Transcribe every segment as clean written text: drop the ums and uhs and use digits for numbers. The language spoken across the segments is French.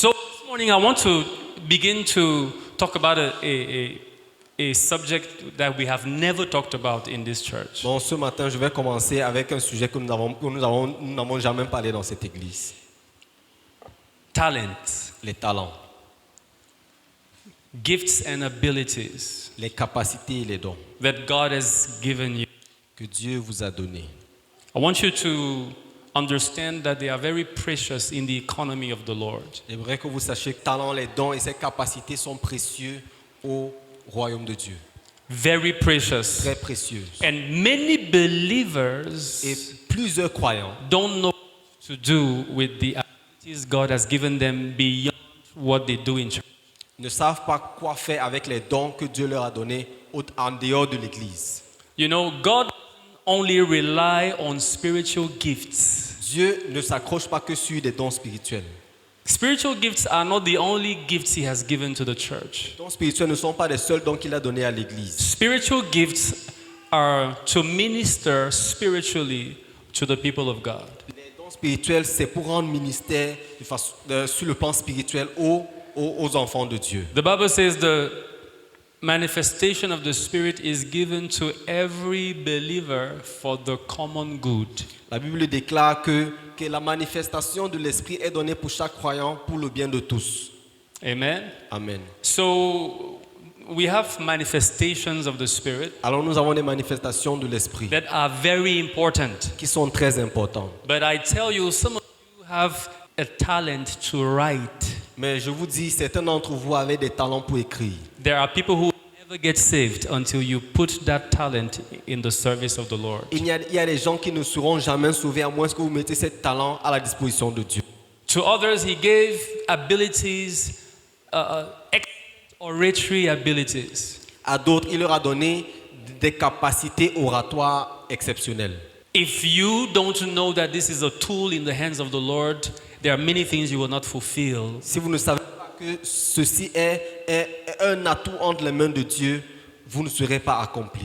So this morning I want to begin to talk about a subject that we have never talked about in this church. Bon, ce matin, je vais commencer avec un sujet que nous n'avons jamais parlé dans cette église. Talent, Les talents, gifts and abilities les capacités et les dons that God has given you. que Dieu vous a donnés. I want you to understand that they are very precious in the economy of the Lord. J'aimerais que vous sachiez que les talents, les dons et ces capacités sont précieux au royaume de Dieu. Very precious. Très précieux. And many believers Et plusieurs croyants don't know what to do with the abilities God has given them beyond what they do in church. ne savent pas quoi faire avec les dons que Dieu leur a donnés en dehors de l'église. You know, God doesn't only rely on spiritual gifts. Dieu ne s'accroche pas que sur des dons spirituels. Spiritual gifts are not the only gifts He has given to the church. Les dons spirituels ne sont pas les seuls dons qu'il a donnés à l'église. Spiritual gifts are to minister spiritually to the people of God. Les dons spirituels, c'est pour rendre ministère sur le plan spirituel aux enfants de Dieu. The Bible says the manifestation of the Spirit is given to every believer for the common good. La Bible déclare que la manifestation de l'Esprit est donnée pour chaque croyant pour le bien de tous. Amen. Amen. So we have manifestations of the Spirit Alors nous avons des manifestations de l'Esprit that are very important. qui sont très importantes. But I tell you, some of you have a talent to write. Mais je vous dis, certains d'entre vous avaient des talents pour écrire. There are people who never get saved until you put that talent in the service of the Lord. Il y a des gens qui ne seront jamais sauvés à moins que vous mettez ce talent à la disposition de Dieu. To others, He gave abilities, excellent oratory abilities. À d'autres, il leur a donné des capacités oratoires exceptionnelles. If you don't know that this is a tool in the hands of the Lord, there are many things you will not fulfill. Si vous ne savez pas que ceci est un atout entre les mains de Dieu, vous ne serez pas accompli.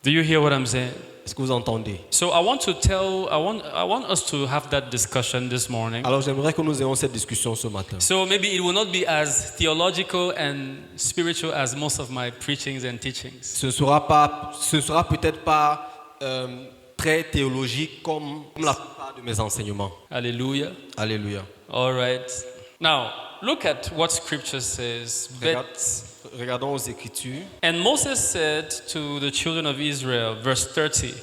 Do you hear what I'm saying? Est-ce que vous entendez? So I want us to have that discussion this morning. Alors j'aimerais que nous ayons cette discussion ce matin. So maybe it will not be as theological and spiritual as most of my preachings and teachings. Ce sera peut-être pas très théologique comme la plupart de mes enseignements. Hallelujah. Alléluia. All right. Now, look at what scripture says. Regardons aux Écritures. And Moses said to the children of Israel, verse 30,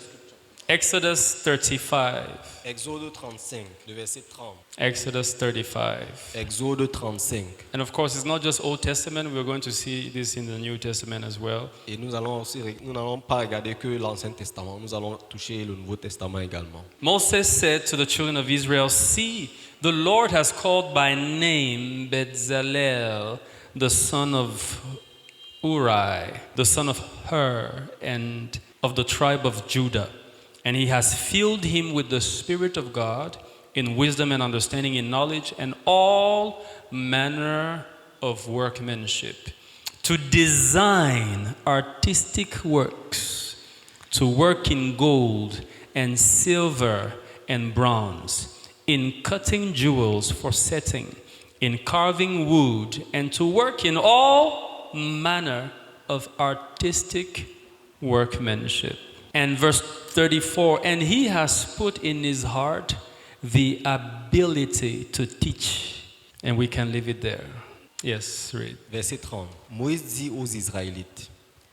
Exodus 35. Exode 35, le verset 30. Exodus 35. Exode 35. And of course, it's not just Old Testament. We're going to see this in the New Testament as well. Et nous n'allons pas regarder que l'Ancien Testament, nous allons toucher le Nouveau Testament également. Moses said to the children of Israel, see, the Lord has called by name Bezalel, the son of Uri, the son of Hur, and of the tribe of Judah. And he has filled him with the Spirit of God in wisdom and understanding, in knowledge, and all manner of workmanship, to design artistic works, to work in gold and silver and bronze, in cutting jewels for setting, in carving wood, and to work in all manner of artistic workmanship. And verse 34, and he has put in his heart the ability to teach. And we can leave it there. Yes, read. Verset 30. Moïse dit aux Israélites,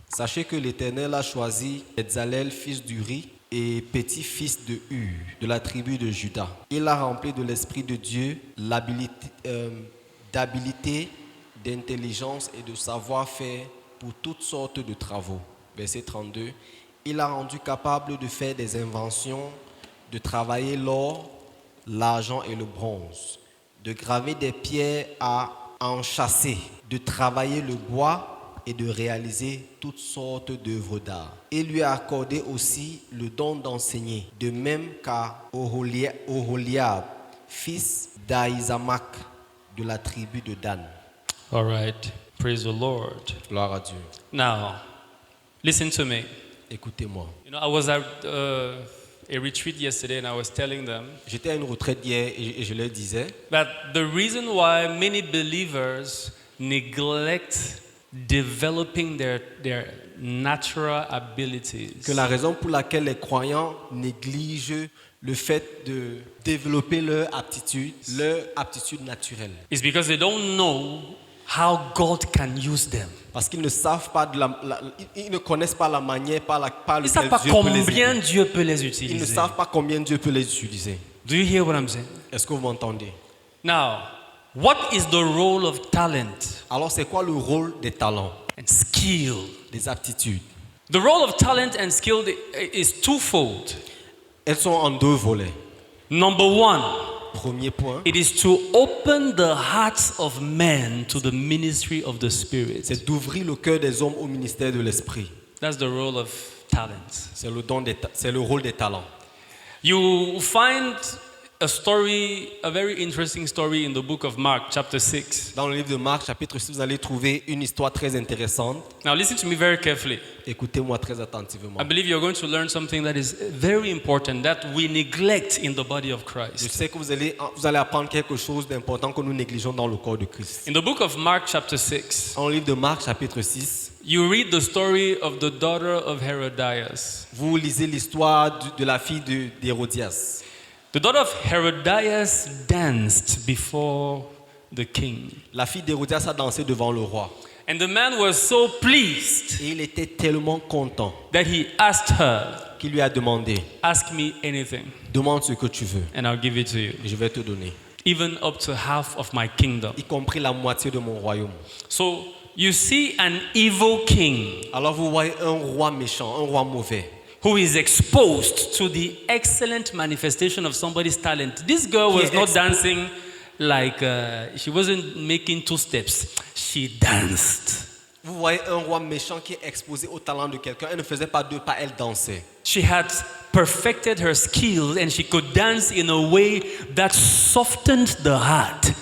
sachez que l'Éternel a choisi Bezalel, fils d'Uri, et petit-fils de Hur, de la tribu de Juda. Il a rempli de l'Esprit de Dieu d'habilité, d'intelligence et de savoir-faire pour toutes sortes de travaux. Verset 32. Il a rendu capable de faire des inventions, de travailler l'or, l'argent et le bronze, de graver des pierres à enchâsser, de travailler le bois et de réaliser toutes sortes d'œuvres d'art. Il lui a accordé aussi le don d'enseigner, de même qu'à Oholiab, fils d'Ahisamach, de la tribu de Dan. All right. Praise the Lord. Gloire à Dieu. Now, listen to me. Écoutez-moi. You know, I was at a retreat yesterday and I was telling them J'étais à une retraite hier et je leur disais that the reason why many believers neglect developing their natural abilities que la raison pour laquelle les croyants négligent le fait de développer leur aptitude naturelle. is because they don't know how God can use them. Parce qu'ils ne savent pas ils ne connaissent pas la manière par Ils ne savent laquelle pas Dieu peut les combien aider. Dieu peut les Ils ne utiliser. savent pas combien Dieu peut les utiliser. Do you hear what I'm saying? Est-ce que vous m'entendez? Now, what is the role of talent Alors c'est quoi le rôle des talents, and skill? des aptitudes? The role of talent and skill is twofold. Elles sont en deux volets. Number one, Premier point, it is to open the hearts of men to the ministry of the Spirit. c'est d'ouvrir le cœur des hommes au ministère de l'esprit. That's the role of talent. C'est le rôle des talents. You find a very interesting story in the book of Mark, chapter 6. Dans le livre de Marc, chapitre 6, vous allez trouver une histoire très intéressante. Now, listen to me very carefully. Écoutez-moi très attentivement. I believe you're going to learn something that is very important that we neglect in the body of Je Christ. sais que vous allez apprendre quelque chose d'important que nous négligeons dans le corps de Christ. In the book of Mark, chapter 6, Dans le livre de Marc, chapitre 6, you read the story of the daughter of Herodias. vous lisez l'histoire de la fille d'Hérodias. The daughter of Herodias danced before the king. La fille d'Hérodias a dansé devant le roi. And the man was so pleased Et il était tellement content that he asked her, qu'il lui a demandé, ask me anything demande ce que tu veux and I'll give it to you, et je vais te donner, even up to half of my kingdom. y compris la moitié de mon royaume. So you see an evil king Alors vous voyez un roi méchant, un roi mauvais, who is exposed to the excellent manifestation of somebody's talent. This girl was not dancing like she wasn't making two steps. She danced. Vous voyez un roi méchant qui est exposé au talent de quelqu'un. Elle ne faisait pas deux pas, elle dansait. She had perfected her skills and she could dance in a way that softened the heart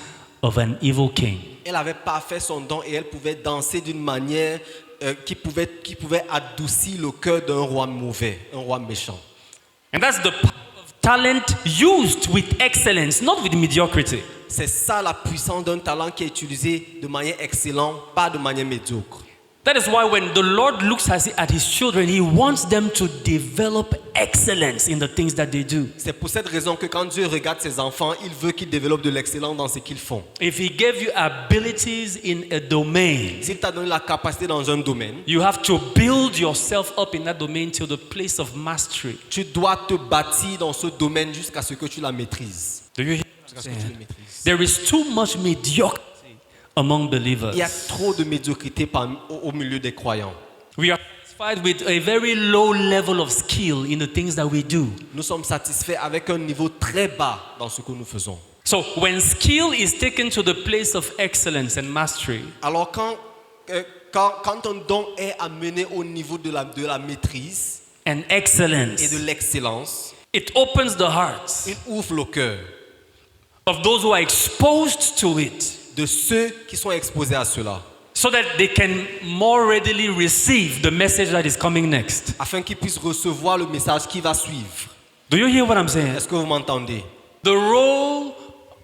of an evil king. Elle avait parfait son don et elle pouvait danser d'une manière qui pouvait adoucir le cœur d'un roi mauvais, un roi méchant. And that's the power of talent used with excellence, not with mediocrity. C'est ça la puissance d'un talent qui est utilisé de manière excellente, pas de manière médiocre. That is why when the Lord looks at his children, he wants them to develop excellence in the things that they do. C'est pour cette raison que quand Dieu regarde ses enfants, il veut qu'ils développent de l'excellence dans ce qu'ils font. If he gave you abilities in a domain, S'il t'a donné la capacité dans un domaine, you have to build yourself up in that domain till the place of mastery. tu dois te bâtir dans ce domaine jusqu'à ce que tu la maîtrises. Do you hear Jusqu'à what ce I'm que tu saying? le maîtrises. There is too much mediocrity among believers. Il y a trop de médiocrité au milieu des croyants. We are satisfied with a very low level of skill in the things that we do. Nous sommes satisfaits avec un niveau très bas dans ce que nous faisons. So when skill is taken to the place of excellence and mastery, Alors quand un don est amené au niveau de la maîtrise and et excellence, de l'excellence, it opens the hearts il ouvre le cœur of those who are exposed to it, de ceux qui sont exposés à cela, so that they can more readily receive the message that is coming next. afin qu'ils puissent recevoir le message qui va suivre. Do you hear what I'm saying? Est-ce que vous m'entendez? The role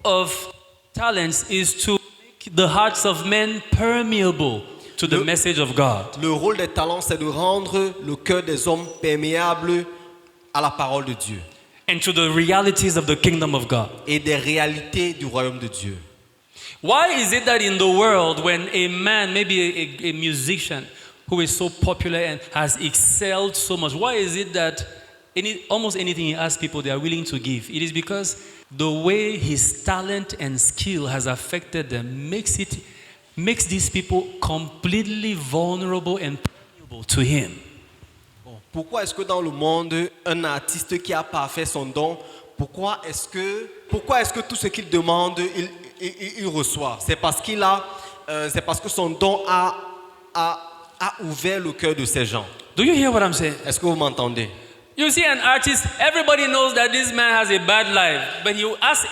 of talents is to make the hearts of men permeable to the message of God. Le rôle des talents, c'est de rendre le cœur des hommes perméable à la parole de Dieu And to the realities of the kingdom of God. et des réalités du royaume de Dieu. Why is it that in the world, when a man, maybe a musician who is so popular and has excelled so much, why is it that almost anything he asks people, they are willing to give? It is because the way his talent and skill has affected them makes these people completely vulnerable and permeable to him. Pourquoi est-ce que dans le monde, un artiste qui a parfait son don, pourquoi est-ce que tout ce qu'il demande, il reçoit? C'est parce que son don a ouvert le cœur de ces gens. Do you hear what I'm saying? Est-ce que vous m'entendez? You see an artist, everybody knows that this man has a bad life. But you ask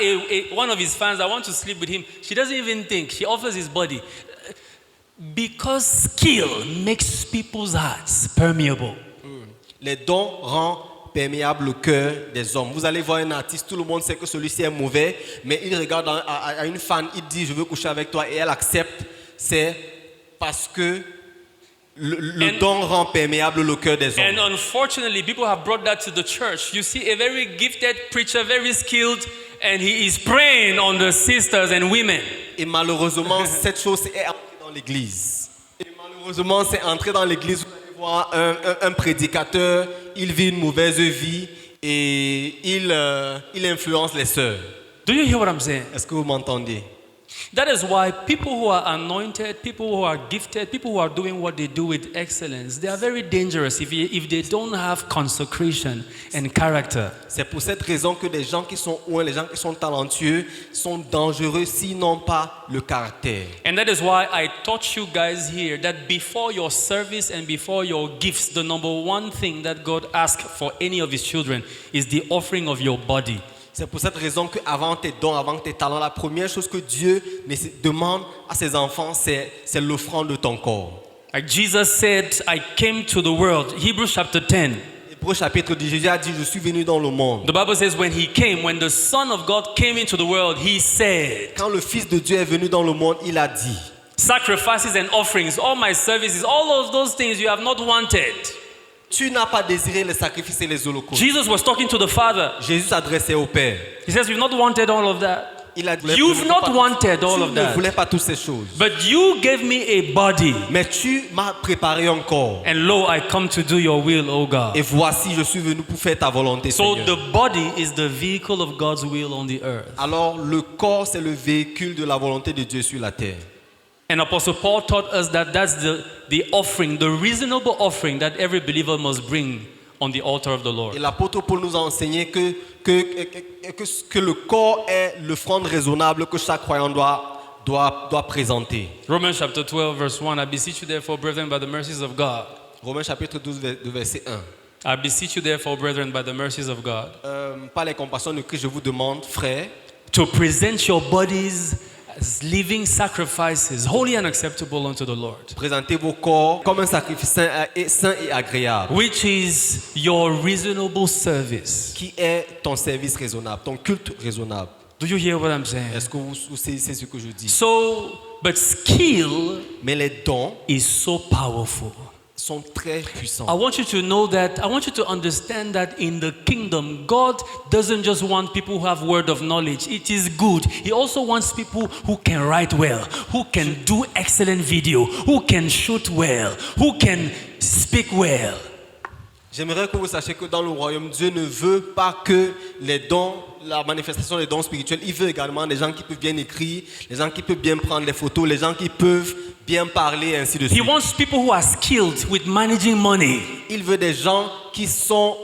one of his fans, I want to sleep with him. She doesn't even think. She offers his body. Because skill makes people's hearts permeable. Les dons rendent perméable au cœur des hommes. Vous allez voir un artiste, tout le monde sait que celui-ci est mauvais, mais il regarde à une fan, il dit je veux coucher avec toi et elle accepte. C'est parce que le don rend perméable le cœur des And hommes. unfortunately, people have brought that to the church. You see a very gifted preacher, very skilled, and he is praying on the sisters and women. Et malheureusement, cette chose est entrée dans l'église. Et malheureusement, c'est entré dans l'église. Vous allez voir un prédicateur, il vit une mauvaise vie et il influence les sœurs. Do you hear what I'm saying? Est-ce que vous m'entendez? That is why people who are anointed, people who are gifted, people who are doing what they do with excellence, they are very dangerous if they don't have consecration and character. C'est pour cette raison que les gens qui sont ouins, les gens qui sont talentueux sont dangereux s'ils n'ont pas le caractère. And that is why I taught you guys here that before your service and before your gifts, the number one thing that God asks for any of His children is the offering of your body. C'est pour cette raison qu'avant tes dons, avant tes talents, la première chose que Dieu demande à ses enfants, c'est l'offrande de ton corps. Like Jesus said, I came to the world. Hebrews chapter 10. Hébreux chapitre 10, Jésus a dit, je suis venu dans le monde. The Bible says when He came, when the Son of God came into the world, He said, Quand le Fils de Dieu est venu dans le monde, il a dit, sacrifices and offerings, all my services, all of those things you have not wanted. tu n'as pas désiré les sacrifices et les holocaustes. Jesus was talking to the Father. Jésus s'adressait au Père. He says, you've not wanted all of that. Il a dit, You've not wanted all of tu ne that. voulais pas toutes ces choses. But you gave me a body. Mais tu m'as préparé un corps. And lo, I come to do your will, O God. Et voici, je suis venu pour faire ta volonté, So Seigneur. the body is the vehicle of God's will on the earth. Alors, le corps, c'est le véhicule de la volonté de Dieu sur la terre. And Apostle Paul taught us that that's the offering, the reasonable offering that every believer must bring on the altar of the Lord. Et l'apôtre Paul nous a enseigné que le corps est l'offrande raisonnable que chaque croyant doit présenter. Romans chapter 12 verse 1, I beseech you therefore, brethren, by the mercies of God. Romains chapitre 12, verset 1. I beseech you therefore, brethren, by the mercies of God, Par les compassions de Christ, je vous demande, frères, to present your bodies as living sacrifices, holy and acceptable unto the Lord, présentez vos corps comme un sacrifice saint et agréable, which is your reasonable service. qui est ton service raisonnable, ton culte raisonnable. Do you hear what I'm saying? Est-ce que vous saisissez ce que je dis? So, but skill Mais les dons is so powerful. sont très puissants. I want you to know that, I want you to understand that in the kingdom, God doesn't just want people who have word of knowledge. It is good. He also wants people who can write well, who can do excellent video, who can shoot well, who can speak well. J'aimerais que vous sachiez que dans le royaume, Dieu ne veut pas que les dons, la manifestation des dons spirituels, il veut également des gens qui peuvent bien écrire, les gens qui peuvent bien prendre les photos, les gens qui peuvent bien parler, et ainsi de He suite. wants people who are skilled with managing money. Il veut des gens qui ont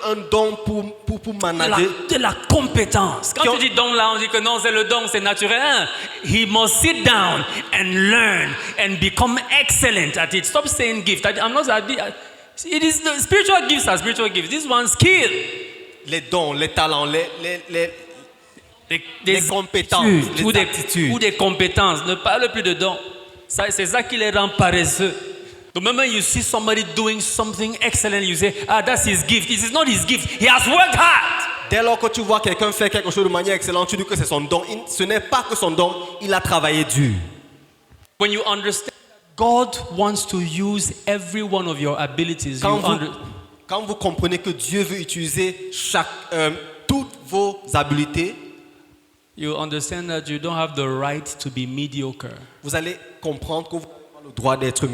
un don pour manager. De la compétence. Quand tu dis don là, on dit que non, c'est le don, c'est naturel. Hein? He must sit down and learn and become excellent at it. Stop saying gift. I'm not. It is the spiritual gifts are spiritual gifts. This one skill. Les dons, les talents, Des compétences, ou les aptitudes. ou des compétences. Ne parle plus de dons. C'est ça qui les rend paresseux. The moment you see somebody doing something excellent, you say, that's his gift. It is not his gift. He has worked hard. Dès lors que tu vois quelqu'un faire quelque chose de manière excellente, tu dis que c'est son don. Ce n'est pas que son don, il a travaillé dur. When you understand God wants to use every one of your abilities, Quand vous comprenez que Dieu veut utiliser toutes vos habiletés, you understand that you don't have the right to be mediocre. vous allez comprendre que vous n'avez pas le droit d'être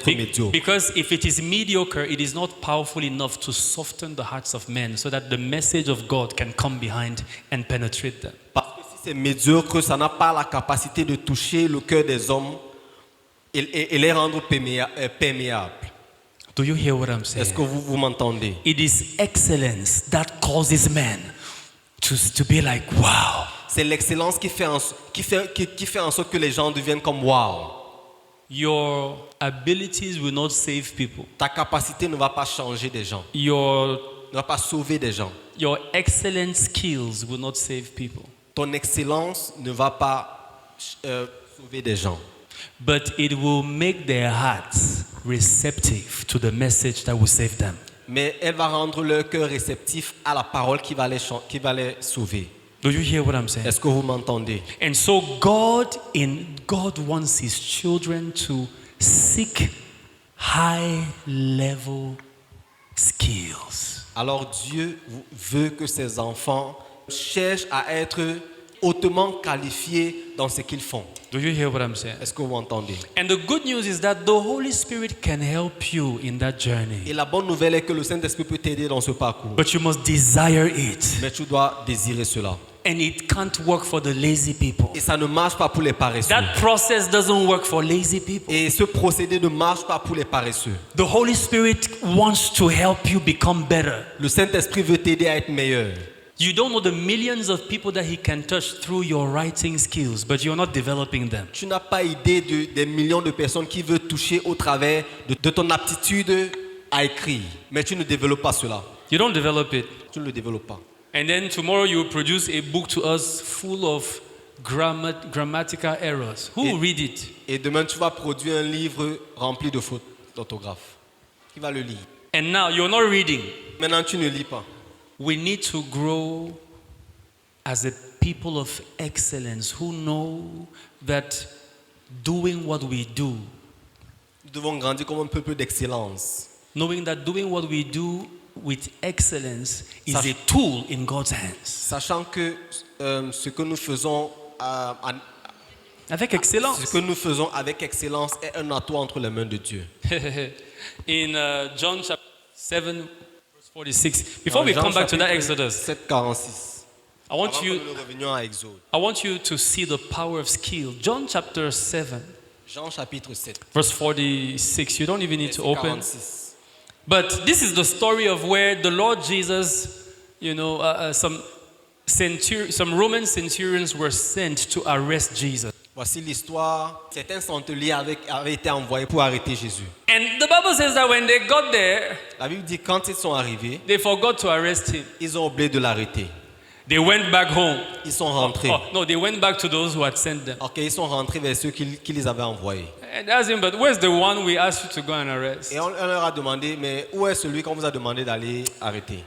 médiocre. Because if it is mediocre, it is not powerful enough to soften the hearts of men so that the message of God can come behind and penetrate them. Parce que si c'est médiocre, ça n'a pas la capacité de toucher le cœur des hommes et les rendre perméables. Do you hear what I'm saying? Est-ce que vous m'entendez? It is excellence that causes men to be like, wow. C'est l'excellence qui fait en sorte que les gens deviennent comme wow. Your abilities will not save people. Ta capacité ne va pas changer des gens, Your ne va pas sauver des gens. excellent skills will not save people. Ton excellence ne va pas sauver des gens. But it will make their hearts receptive to the message that will save them. mais elle va rendre leur cœur réceptif à la parole qui va les sauver. Do you hear what I'm saying? Est-ce que vous m'entendez? And so God wants his children to seek high level skills. Alors Dieu veut que ses enfants cherchent à être hautement qualifiés dans ce qu'ils font. Do you hear what I'm saying? Est-ce que vous m'entendez? And the good news is that the Holy Spirit can help you in that journey. Et la bonne nouvelle est que le Saint-Esprit peut t'aider dans ce parcours. But you must desire it. Mais tu dois désirer cela. And it can't work for the lazy people. Et ça ne marche pas pour les paresseux. That process doesn't work for lazy people. Et ce procédé ne marche pas pour les paresseux. The Holy Spirit wants to help you become better. Le Saint-Esprit veut t'aider à être meilleur. You don't know the millions of people that he can touch through your writing skills, but you're not developing them. Tu n'as pas idée des millions de personnes qui veulent toucher au travers de ton aptitude à écrire. Mais tu ne développes pas cela. You don't develop it. Tu ne le développes pas. And then tomorrow you will produce a book to us full of grammatical errors. Who will read it? Et demain, tu vas produire un livre rempli de fautes d'orthographe. Qui va le lire? And now you're not reading. Maintenant, tu ne lis pas. We need to grow as a people of excellence who know that doing what we do, Nous devons grandir comme un peuple d'excellence. knowing that doing what we do with excellence is a tool in God's hands. Sachant que ce que nous faisons Avec excellence. ce que nous faisons avec excellence est un atout entre les mains de Dieu. In John chapter 7, verse 46. Before we come back to that Exodus, 7:46. I want Avant que you nous revenions à Exode. I want you to see the power of skill. John chapter 7, Jean chapitre 7. verse 46. You don't even need to verset open. 46. But this is the story of where the Lord Jesus, some Roman centurions were sent to arrest Jesus. Voici l'histoire. Certains centurions avaient été envoyés pour arrêter Jésus. And the Bible says that when they got there, La Bible dit quand ils sont arrivés, they forgot to arrest him. ils ont oublié de l'arrêter. They went back home. Ils sont rentrés. Oh, no, they went back to those who had sent them. Ok, ils sont rentrés vers ceux qui les avaient envoyés. And asked him, but where's the one we asked you to go and arrest? Et on leur a demandé, mais où est celui qu'on vous a demandé d'aller arrêter?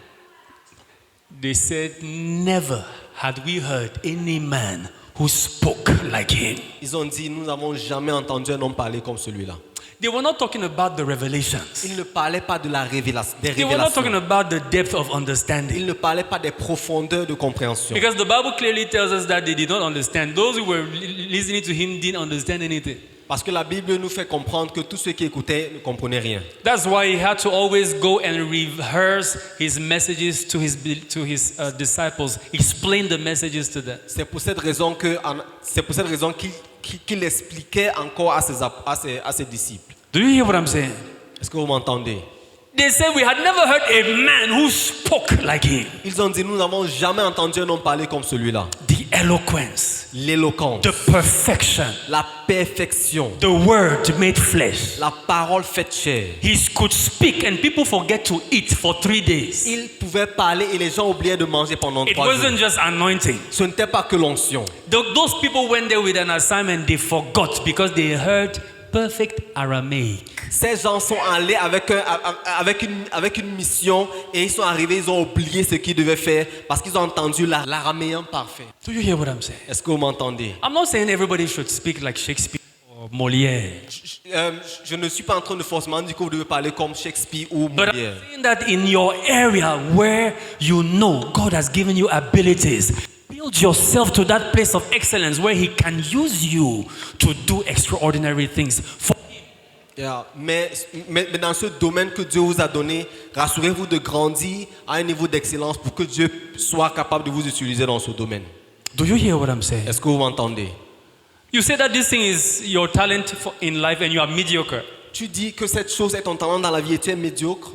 They said, never had we heard any man who spoke like him. Ils ont dit, nous n'avons jamais entendu un homme parler comme celui-là. They were not talking about the revelations. Ils ne parlaient pas de la révélation, des They were not talking révélations. about the depth of understanding. Ils ne parlaient pas des profondeurs de compréhension. Because the Bible clearly tells us that they did not understand. Those who were listening to him didn't understand anything. Parce que la Bible nous fait comprendre que tous ceux qui écoutaient ne comprenaient rien. That's why he had to always go and rehearse his messages to his disciples, explain the messages to them. C'est pour cette raison qu'il expliquait encore à ses disciples. Do you hear what I'm saying? Est-ce que vous m'entendez? They said we had never heard a man who spoke like him. Ils ont dit, nous n'avons jamais entendu un homme parler comme celui-là. The eloquence, L'éloquence, the perfection, la perfection, the word made flesh. la parole faite chair. He could speak and people forget to eat for 3 days. Il pouvait parler et les gens oubliaient de manger pendant It 3 jours. wasn't just anointing. Ce n'était pas que l'onction. Those people went there with an assignment they forgot because they heard perfect Aramaic. Ces gens sont allés avec une mission et ils sont arrivés, ils ont oublié ce qu'ils devaient faire parce qu'ils ont entendu l'araméen parfait. Do you hear what I'm saying? Est-ce que vous m'entendez? I'm not saying everybody should speak like Shakespeare or Molière. Je ne suis pas en train de forcément dire que vous devez parler comme Shakespeare ou But Molière. I'm saying that in your area where you know God has given you abilities, build yourself to that place of excellence where He can use you to do extraordinary things for Him. Yeah. Mais dans ce domaine que Dieu vous a donné, rassurez-vous de grandir à un niveau d'excellence pour que Dieu soit capable de vous utiliser dans ce domaine. Do you hear what I'm saying? Est-ce que vous m'entendez? You say that this thing is your talent in life and you are mediocre. Tu dis que cette chose est ton talent dans la vie et tu es médiocre.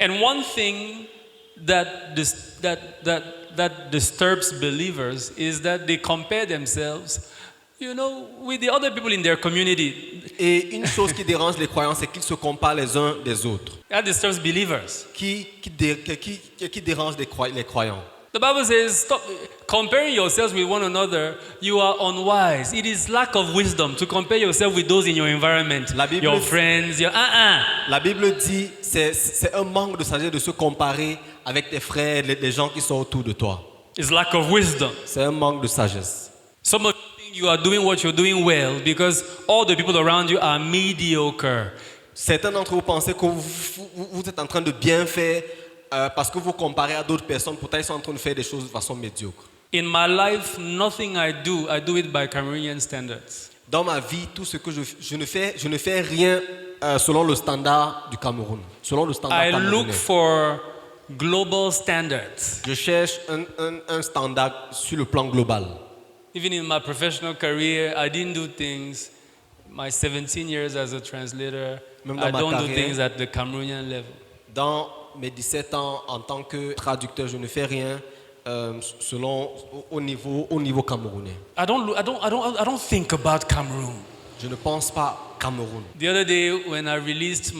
And one thing that disturbs believers is that they compare themselves, with the other people in their community. Et une chose qui dérange les croyants, c'est qu'ils se comparent les uns des autres. That disturbs believers. Qui dérange les croyants. The Bible says, stop comparing yourselves with one another. You are unwise. It is lack of wisdom to compare yourself with those in your environment, La Bible your dit- friends, your La Bible dit c'est un manque de sagesse de se comparer avec tes frères, les gens qui sont autour de toi. It's lack of wisdom. C'est un manque de sagesse. Some of you think you are doing what you're doing well because all the people around you are mediocre. Certains d'entre vous pensez que vous êtes en train de bien faire parce que vous comparez à d'autres personnes, pourtant ils sont en train de faire des choses de façon médiocre. In my life, nothing I do it by Cameroonian standards. Dans ma vie, tout ce que je ne fais rien selon le standard du Cameroun, selon le standard I look camerounais. for global standards. Je cherche un standard sur le plan global. Even in my professional career, I didn't do things. My 17 years as a translator, Même dans I ma don't do carrière. things at the Cameroonian level. Dans mes 17 ans en tant que traducteur, je ne fais rien au niveau camerounais. I don't think about Cameroon. Je ne pense pas Cameroun. The other day, when I released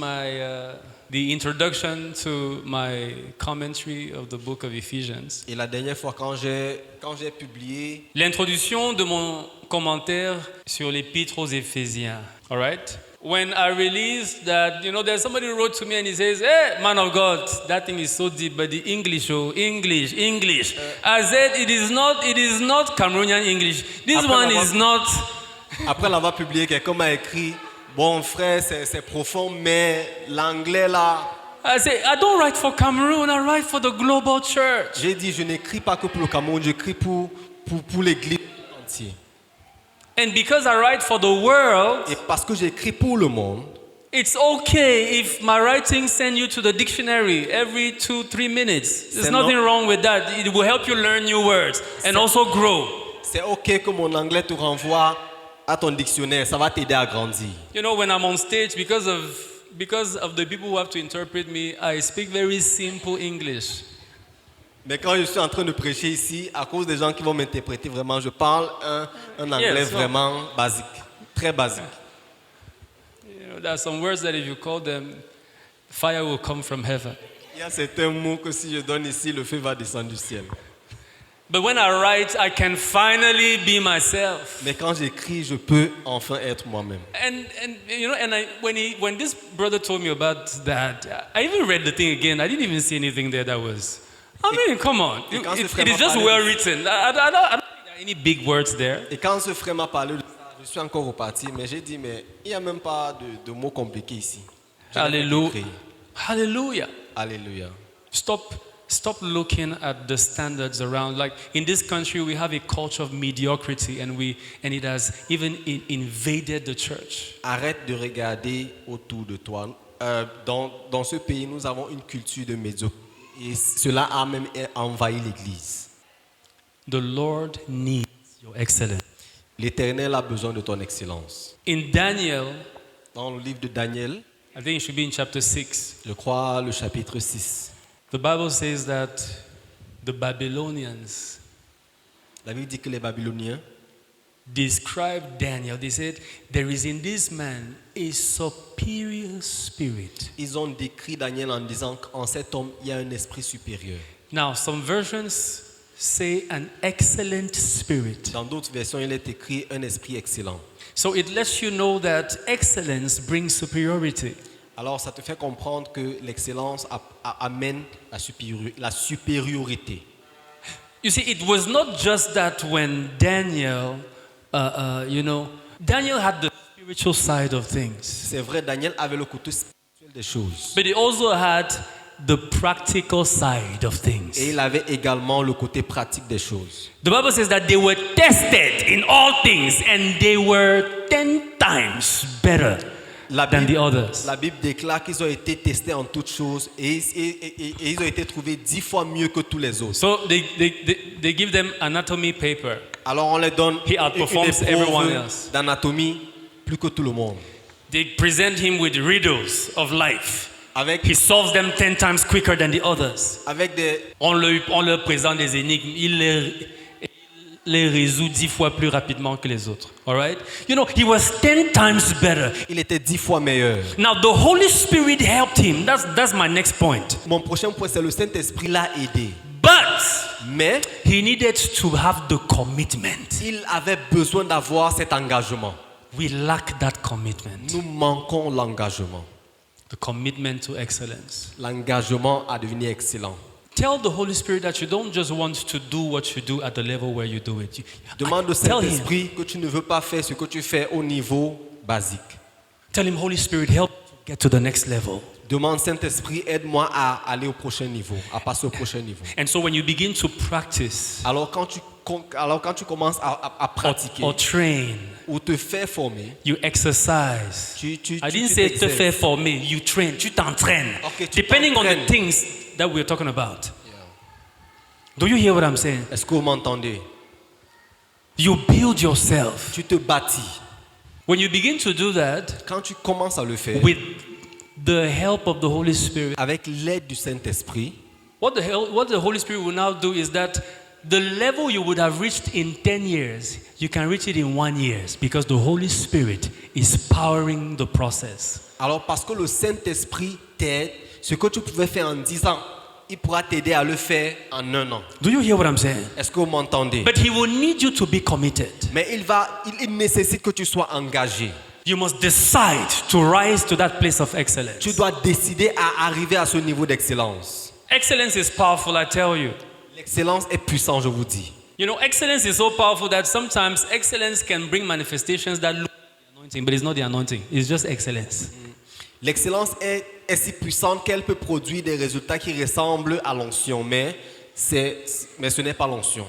the introduction to my commentary of the book of Ephesians, Et la dernière fois, quand j'ai publié l'introduction de mon commentaire sur l'épître aux Éphésiens, all right? When I released that, there's somebody who wrote to me and he says, "Hey, man of God, that thing is so deep, but the English. I said, it is not Cameroonian English. This Après one l'avoir- is not. Après l'avoir publié, quelqu'un m'a écrit, bon frère, c'est profond, mais l'anglais là, I say, I don't write for Cameroon, I write for the global church. j'ai dit, je n'écris pas que pour le Cameroun, j'écris pour l'église entière. And because I write for the world, Et parce que j'écris pour le monde, it's okay if my writing send you to the dictionary every 2-3 minutes. There's C'est nothing non- wrong with that. It will help you learn new words and also grow. c'est ok que mon anglais te renvoie à ton dictionnaire, ça va t'aider à grandir. When I'm on stage, because of the people who have to interpret me, I speak very simple English. Mais quand je suis en train de prêcher ici, à cause des gens qui vont m'interpréter vraiment, je parle un anglais Yes, no. vraiment basique, très basique. There are some words that if you call them, fire will come from heaven. Il y a certains mots que si je donne ici, le feu va descendre du ciel. But when I write, I can finally be myself. Mais quand j'écris, je peux enfin être moi-même. When this brother told me about that, I even read the thing again. I didn't even see anything there that was. I mean, come on. Et quand ce It frère is m'a just parlé well de- written. I don't think there are any big words there. Et quand ce frère m'a parlé de ça, je suis encore reparti, mais j'ai dit, mais il n'y a même pas de mots compliqués ici. Je n'ai pas Hallelujah. écrit. Hallelujah. Alléluia. Stop looking at the standards around. Like in this country, we have a culture of mediocrity, and it has even invaded the church. Arrête de regarder autour de toi. Dans ce pays, nous avons une culture de médiocrité. Et cela a même envahi l'Église. The Lord needs your excellence. L'Éternel a besoin de ton excellence. In Daniel, Dans le livre de Daniel, I think it should be in chapter 6. je crois le chapitre 6, The Bible says that the Babylonians la Bible dit que les Babyloniens described Daniel. They said, there is in this man a superior spirit. ils ont décrit Daniel en disant qu'en cet homme, il y a un esprit supérieur. Now, some versions say an excellent spirit. Dans d'autres versions, il est écrit un esprit excellent. So it lets you know that excellence brings superiority. Alors, ça te fait comprendre que l'excellence amène la supériorité. You see, it was not just that when Daniel, Daniel had the spiritual side of things, C'est vrai, Daniel avait le côté spirituel des choses. but he also had the practical side of things. Et il avait également le côté pratique des choses. The Bible says that they were tested in all things and they were 10 times better than the others. La Bible déclare qu'ils ont été testés en toutes choses et ils ont été trouvés 10 fois mieux que tous les autres. So they give them anatomy paper. Alors on les donne He outperforms everyone épreuve else. d'anatomie plus que tout le monde. They present him with riddles of life. Avec, He solves them 10 times quicker than the others. avec des, On leur présente des énigmes, il les résout 10 fois plus rapidement que les autres. All right? He was 10 times better. il était 10 fois meilleur. Now the Holy Spirit helped him. That's my next point. Mon prochain point, c'est le Saint-Esprit l'a aidé. But Mais he needed to have the commitment. il avait besoin d'avoir cet engagement. We lack that commitment. Nous manquons l'engagement. The commitment to excellence. L'engagement à devenir excellent. Tell the Holy Spirit that you don't just want to do what you do at the level where you do it. Demande au Tell him. Saint-Esprit que tu ne veux pas faire ce que tu fais au niveau basique. Tell him, Holy Spirit, help me to get to the next level. Demande Saint-Esprit, aide-moi à aller au prochain niveau, à passer au prochain niveau. And so when you begin to practice Alors quand tu commences à pratiquer or train, ou te faire former, you exercise. tu I didn't tu say te t'exerces. faire former, you train, tu t'entraînes. Ok, tu Depending on the t'entraînes. things that we're talking about. Do you hear what I'm saying? Est-ce que vous m'entendez? You build yourself. Tu te bâtis. When you begin to do that Quand tu commences à le faire with the help of the Holy Spirit, avec l'aide du Saint-Esprit, what the Holy Spirit will now do is that the level you would have reached in 10 years, you can reach it in 1 year because the Holy Spirit is powering the process. alors parce que le Saint-Esprit t'aide, ce que tu pouvais faire en 10 ans, il pourra t'aider à le faire en 1 an. Do you hear what I'm saying? Est-ce que vous m'entendez? But he will need you to be committed. Mais il nécessite que tu sois engagé. You must decide to rise to that place of excellence. Tu dois décider à arriver à ce niveau d'excellence. Excellence is powerful, I tell you. L'excellence est puissante, je vous dis. You know, excellence is so powerful that sometimes excellence can bring manifestations that look like the anointing, but it's not the anointing. It's just excellence. L'excellence est si puissante qu'elle peut produire des résultats qui ressemblent à l'onction, mais ce n'est pas l'onction.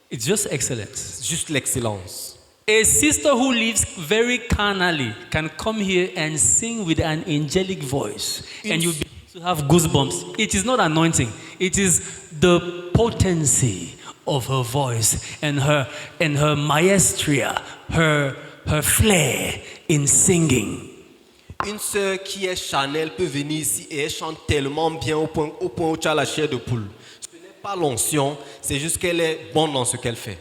It's just excellence. C'est juste l'excellence. A sister who lives very carnally can come here and sing with an angelic voice, and you begin to have goosebumps. It is not anointing. It is the potency of her voice and her maestria, her flair in singing. Une sœur qui est Chanel peut venir ici et elle chante tellement bien au point où tu as la chair de poule. Ce n'est pas l'onction, c'est juste qu'elle est bonne dans ce qu'elle fait.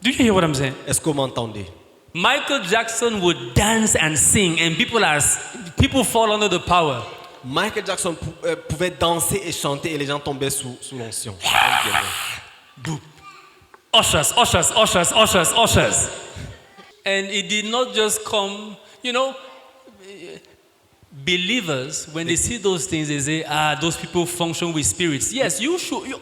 Do you hear what I'm saying? Est-ce que vous m'entendez? Michael Jackson would dance and sing, and people fall under the power. Michael Jackson pouvait danser et chanter et les gens tombaient sous l'onction. Boop. Ushers, ushers, ushers, ushers, ushers. And it did not just come, you know, believers, when they see those things, they say, those people function with spirits. Yes, you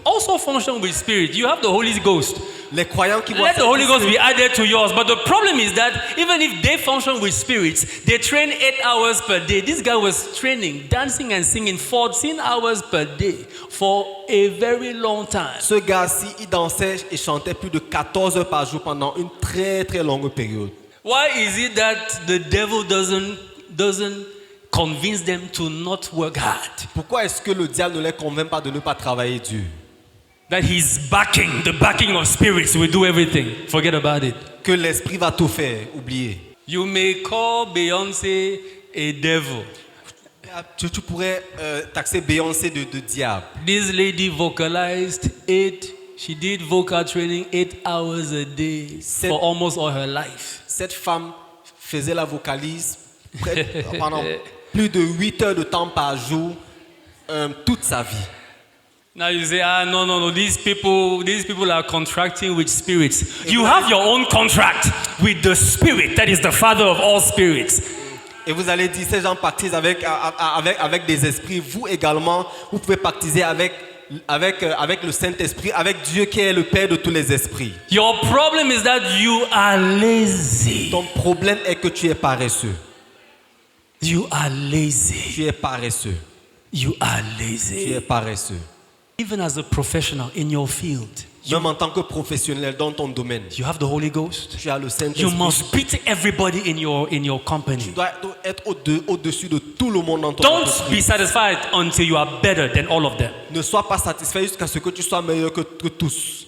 also function with spirit. You have the Holy Ghost. Les croyants qui voient Let the Holy Ghost be added to yours. But the problem is that even if they function with spirits, they train 8 hours per day. This guy was training, dancing and singing 14 hours per day for a very long time. Ce gars-ci, il dansait et chantait plus de 14 heures par jour pendant une très très longue période. Why is it that the devil doesn't convince them to not work hard? Pourquoi est-ce que le diable ne les convainc pas de ne pas travailler dur? That he's the backing of spirits will do everything. Forget about it. Que l'esprit va tout faire, oubliez. You may call Beyoncé a devil. Tu pourrais taxer Beyoncé de diable. This lady vocalized she did vocal training 8 hours a day for almost all her life. Cette femme faisait la vocalise pendant plus de 8 heures de temps par jour, toute sa vie. Now you say, no, these people are contracting with spirits. You have your own contract with the spirit that is the father of all spirits. Et vous allez dire, ces gens pactisent avec des esprits. Vous également, vous pouvez pactiser avec le Saint-Esprit, avec Dieu qui est le Père de tous les esprits. Your problem is that you are lazy. Ton problème est que tu es paresseux. You are lazy. Tu es paresseux. You are Tu lazy. es paresseux. Even as a professional in your field, Même en tant que professionnel dans ton domaine, you have the Holy Ghost. tu as le You Saint-Esprit. must beat everybody in your company. Tu dois être au-dessus de tout le monde dans ton Don't entreprise. be satisfied until you are better than all of them. Ne sois pas satisfait jusqu'à ce que tu sois meilleur que tous.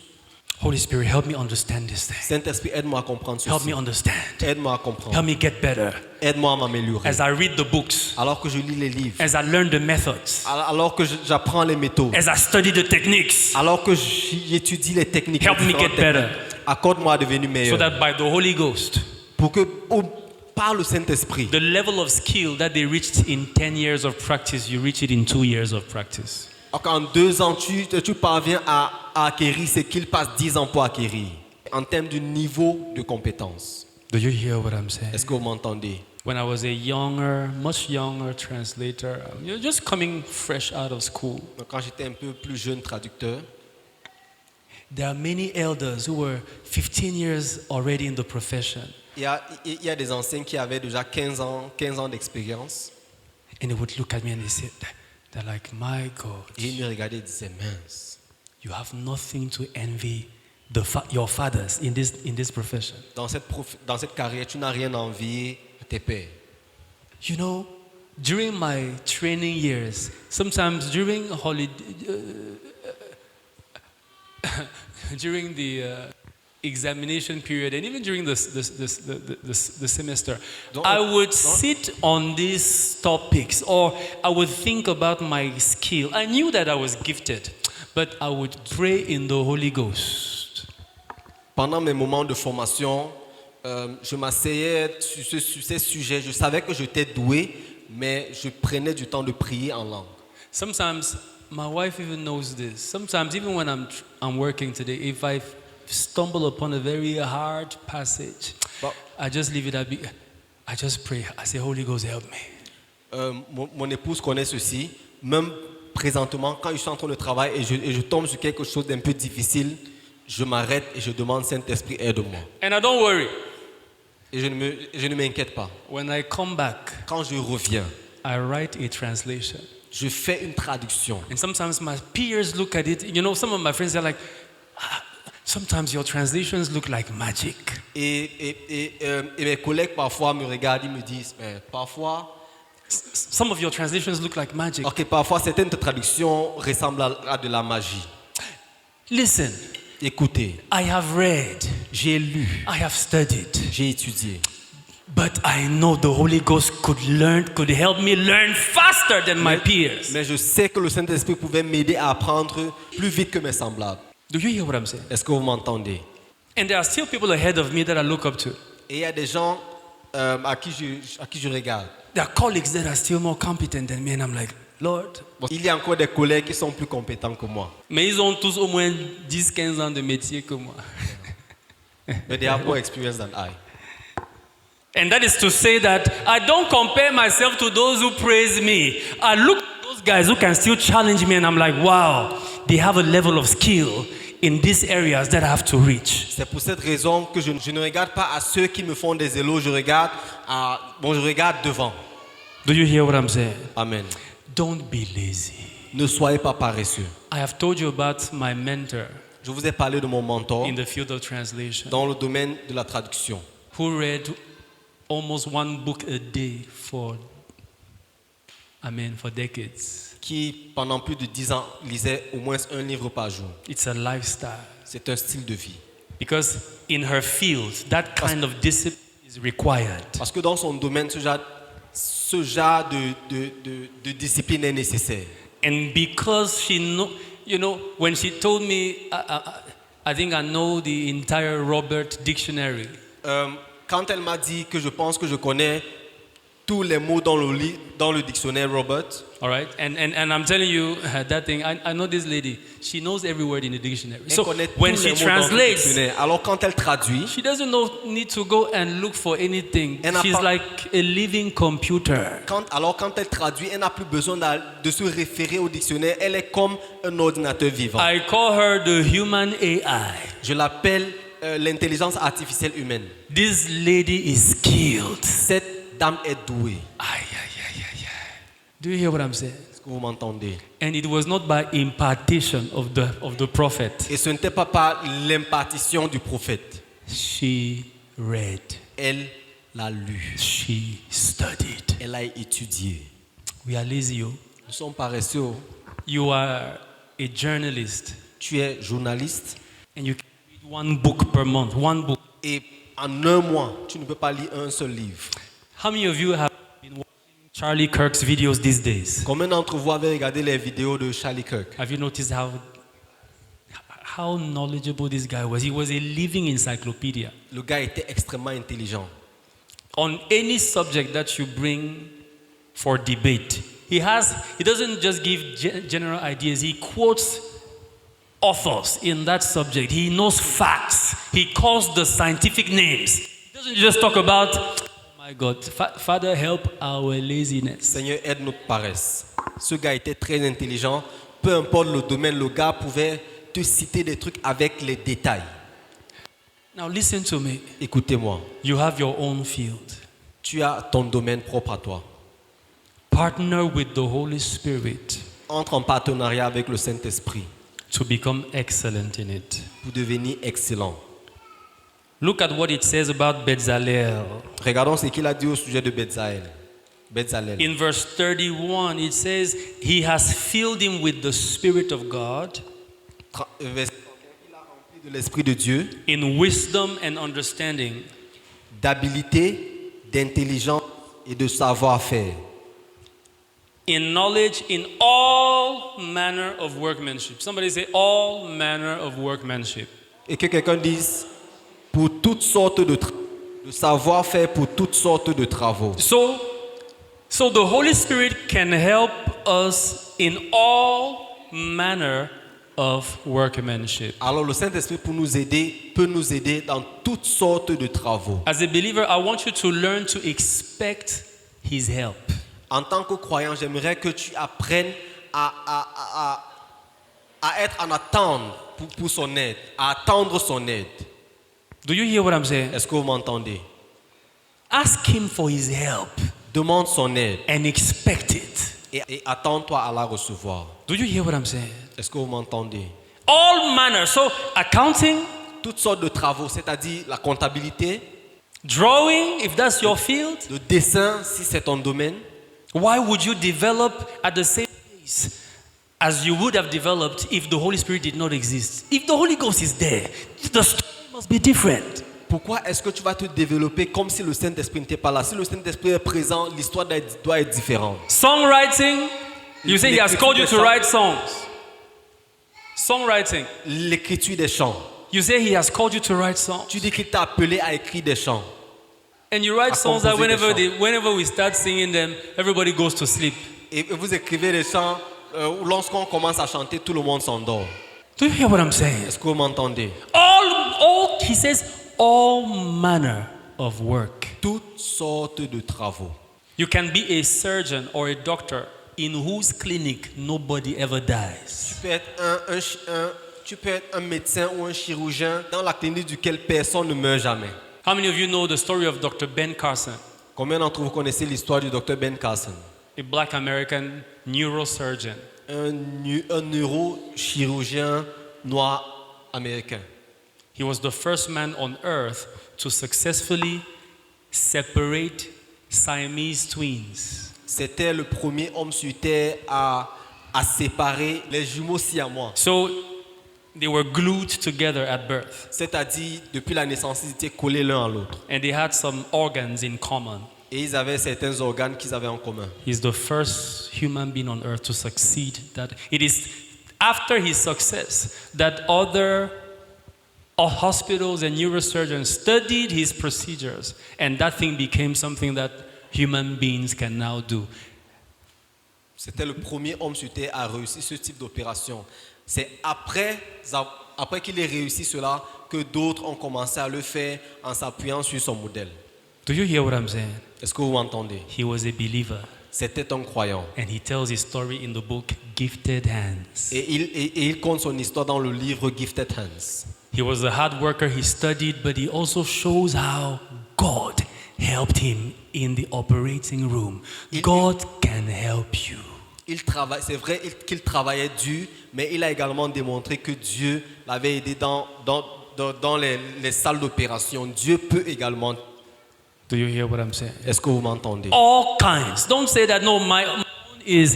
Holy Spirit, help me understand this thing. Saint-Esprit, aide-moi à comprendre Help ceci. me understand. Aide-moi à comprendre. Help me get better. Aide-moi à m'améliorer. As I read the books, Alors que je lis les livres, as I learn the methods, alors que j'apprends les méthodes, as I study the techniques, alors que j'étudie les techniques, Help les me différentes get better. techniques, accorde-moi à devenir so meilleur. that by the Holy Ghost, Pour que, par le Saint-Esprit, the level of skill that they reached in 10 years of practice, you reach it in 2 years of practice. Alors qu'en 2 ans, tu parviens à acquérir ce qu'il passe 10 ans pour acquérir. En termes de niveau de compétence. Do you hear what I'm saying? Est-ce que vous m'entendez? When I was a much younger translator, you're just coming fresh out of school. Donc, quand j'étais un peu plus jeune traducteur, There are many elders who were 15 years already in the profession. il y a des anciens qui avaient déjà 15 ans d'expérience. And they would look at me and they're like, my God, Et ils me regardaient et disaient, mince, you have nothing to envy your fathers in this profession. dans cette carrière, tu n'as rien à envier à tes pères. You know, during my training years, sometimes during during the examination period and even during the semester, I would sit on these topics or I would think about my skill. I knew that I was gifted, but I would pray in the Holy Ghost. Pendant mes moments de formation, je m'asseyais sur ces sujets. Je savais que j'étais doué, mais je prenais du temps de prier en langue. Sometimes, my wife even knows this. Sometimes, even when I'm working today, if I stumble upon a very hard passage, I just leave it at be. I just pray. I say, Holy Ghost, help me. Mon épouse connaît ceci. Même présentement, quand je suis en train de travailler et je tombe sur quelque chose d'un peu difficile, je m'arrête et je demande, Saint-Esprit, aide-moi. And I don't worry. Et je ne m'inquiète pas. When I come back, Quand je reviens, I write a translation. je fais une traduction. And sometimes my peers look at it. You know, some of my friends are like, sometimes your translations look like magic. Et mes collègues parfois me regardent, ils me disent, mais parfois, Some of your translations look like magic. ok, parfois certaines traductions ressemblent à de la magie. Listen, Écoutez, I have read, j'ai lu, I have studied, j'ai étudié, but I know the Holy Ghost could help me learn faster than my peers. mais je sais que le Saint-Esprit pouvait m'aider à apprendre plus vite que mes semblables. Do you hear what I'm saying? Est-ce que vous m'entendez? And there are still people ahead of me that I look up to. Et il y a des gens à qui je regarde. There are colleagues that are still more competent than me, and I'm like, Lord. Il y a encore des collègues qui sont plus compétents que moi. Mais ils ont tous au moins 10-15 ans de métier que moi. But they have more experience than I. And that is to say that I don't compare myself to those who praise me. I look at those guys who can still challenge me and I'm like, wow, they have a level of skill in these areas that I have to reach. C'est pour cette raison que je ne regarde pas à ceux qui me font des éloges, je regarde devant. Do you hear what I'm saying? Amen. Don't be lazy. Ne soyez pas paresseux. I have told you about my mentor Je vous ai parlé de mon mentor in the field of translation dans le domaine de la traduction, who read almost one book a day for decades. qui pendant plus de 10 ans lisait au moins un livre par jour. It's a lifestyle. C'est un style de vie. Because in her field, that kind of discipline is required. Parce que dans son domaine, ce genre de discipline est nécessaire. And because she know, when she told me, I think I know the entire Robert dictionary. Quand elle m'a dit que je pense que je connais tous les mots dans le dictionnaire Robert. All right, and I'm telling you that thing. I know this lady. She knows every word in the dictionary. Elle So connaît when tous she les mots dans le translates, dictionnaire. Alors quand elle traduit, she doesn't need to go and look for anything. Elle n'a She's pas- like a living computer. quand elle traduit, elle n'a plus besoin de se référer au dictionnaire. Elle est comme un ordinateur vivant. I call her the human AI. Je l'appelle l'intelligence artificielle humaine. This lady is skilled. Cette dame est douée. Ay. Do you hear what I'm saying? Est-ce que vous m'entendez? And it was not by impartation of the prophet. Et ce n'était pas par l'impartition du prophète. She read. Elle l'a lu. She studied. Elle a étudié. We are lazy. Nous sommes paresseux. You are a journalist. Tu es journaliste And you can read one book per month. One book. et en un mois, tu ne peux pas lire un seul livre. How many of you have been watching Charlie Kirk's videos these days? Combien d'entre vous avez regardé les vidéos de Charlie Kirk? Have you noticed how knowledgeable this guy was? He was a living encyclopedia. Le gars était extrêmement intelligent. On any subject that you bring for debate, he doesn't just give general ideas. He quotes authors in that subject. He knows facts. He calls the scientific names. He doesn't just talk about, oh my God, Father, help our laziness. Seigneur, aide notre paresse. Ce gars était très intelligent. Peu importe le domaine, le gars pouvait te citer des trucs avec les détails. Now listen to me. Écoutez-moi. You have your own field. Tu as ton domaine propre à toi. Partner with the Holy Spirit Entre en partenariat avec le Saint-Esprit to become excellent in it. pour devenir excellent. Look at what it says about Bezalel. Regardons ce qu'il a dit au sujet de Bezalel. In verse 31, it says, He has filled him with the Spirit of God, Verset 31, il a rempli de l'Esprit de Dieu, in wisdom and understanding, d'habilité, d'intelligence et de savoir-faire, in knowledge, in all manner of workmanship. Somebody say, all manner of workmanship. et que quelqu'un dise pour toutes sortes de savoir-faire pour toutes sortes de travaux. So the Holy Spirit can help us in all manner of workmanship. Alors le Saint-Esprit peut nous aider dans toutes sortes de travaux. As a believer, I want you to learn to expect His help. En tant que croyant, j'aimerais que tu apprennes à être en attente pour son aide, à attendre son aide. Do you hear what I'm saying? Est-ce que vous m'entendez? Ask Him for His help Demande son aide and expect it. et attends-toi à la recevoir. Do you hear what I'm saying? Est-ce que vous m'entendez? All manner. So accounting, Toutes sortes de travaux, c'est-à-dire la comptabilité, drawing, if that's your field. le dessin, si c'est ton domaine. Why would you develop at the same pace as you would have developed if the Holy Spirit did not exist? If the Holy Ghost is there, the story must be different. Pourquoi est-ce que tu vas te développer comme si le Saint-Esprit n'était pas là? Si le Saint-Esprit est présent, l'histoire doit être différente. Songwriting, you say He has called you to write songs. Songwriting, L'écriture des chants. you say He has called you to write songs. Tu dis qu'il t'a appelé à écrire des chants. And you write À songs that composer des whenever we start singing them, everybody goes to sleep. Et vous écrivez des chants où lorsqu'on commence à chanter, tout le monde s'endort. Do you hear what I'm saying? Est-ce que vous m'entendez? He says, all manner of work. Toutes sortes de travaux. You can be a surgeon or a doctor in whose clinic nobody ever dies. Tu peux être un médecin ou un chirurgien dans la clinique duquel personne ne meurt jamais. How many of you know the story of Dr. Ben Carson, Combien d'entre vous connaissez l'histoire du docteur Ben Carson? a black American neurosurgeon? Un neurochirurgien noir américain. He was the first man on earth to successfully separate Siamese twins. C'était le premier homme sur terre à séparer les jumeaux siamois. So they were glued together at birth, C'est-à-dire, depuis la naissance, ils étaient collés l'un à l'autre. and they had some organs in common. Et ils avaient certains organes qu'ils avaient en commun. He's the first human being on earth to succeed. That it is after his success that other hospitals and neurosurgeons studied his procedures, and that thing became something that human beings can now do. C'était le premier homme sur terre à réussir ce type d'opération. C'est après qu'il ait réussi cela que d'autres ont commencé à le faire en s'appuyant sur son modèle. Do you hear what I'm saying? Est-ce que vous m'entendez? He was a believer, C'était un croyant. and he tells his story in the book Gifted Hands. Et il compte son histoire dans le livre Gifted Hands. He was a hard worker, he studied, but he also shows how God helped him in the operating room. God can help you. C'est vrai qu'il travaillait dur, mais il a également démontré que Dieu l'avait aidé dans les salles d'opération. Dieu peut également. Do you hear what I'm saying? Est-ce que vous m'entendez? All kinds. Don't say that, no, my own is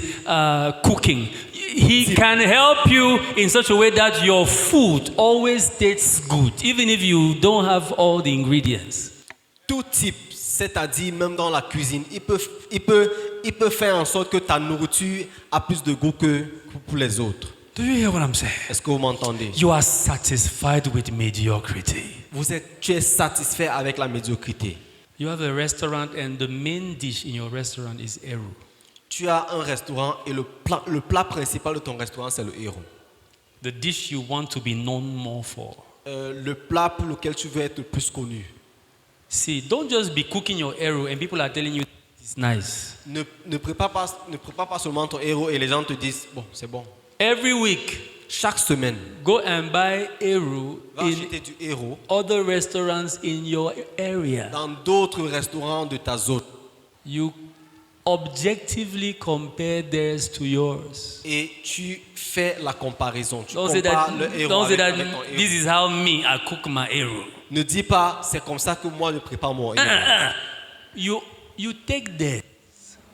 cooking. He can help you in such a way that your food always tastes good, even if you don't have all the ingredients. Tout type, c'est-à-dire même dans la cuisine, il peut faire en sorte que ta nourriture a plus de goût que pour les autres. Do you hear what I'm saying? Est-ce que vous m'entendez? You are satisfied with mediocrity. Tu es satisfait avec la médiocrité. You have a restaurant and the main dish in your restaurant is eru. Tu as un restaurant et le plat principal de ton restaurant, c'est le héros. The dish you want to be known more for. Le plat pour lequel tu veux être le plus connu. See, don't just be cooking your arrow and people are telling you it's nice. Ne prépare pas seulement ton héros et les gens te disent, bon, c'est bon. Every week, Chaque semaine, go and buy arrow va in acheter du héros other restaurants in your area. dans d'autres restaurants de ta zone. You objectively compare theirs to yours. Et tu fais la comparaison. Tu Don't say compares that, le héros don't say avec, that avec ton héros. this is how me I cook my arrow. Ne dis pas, c'est comme ça que moi je prépare mon héros. You take that,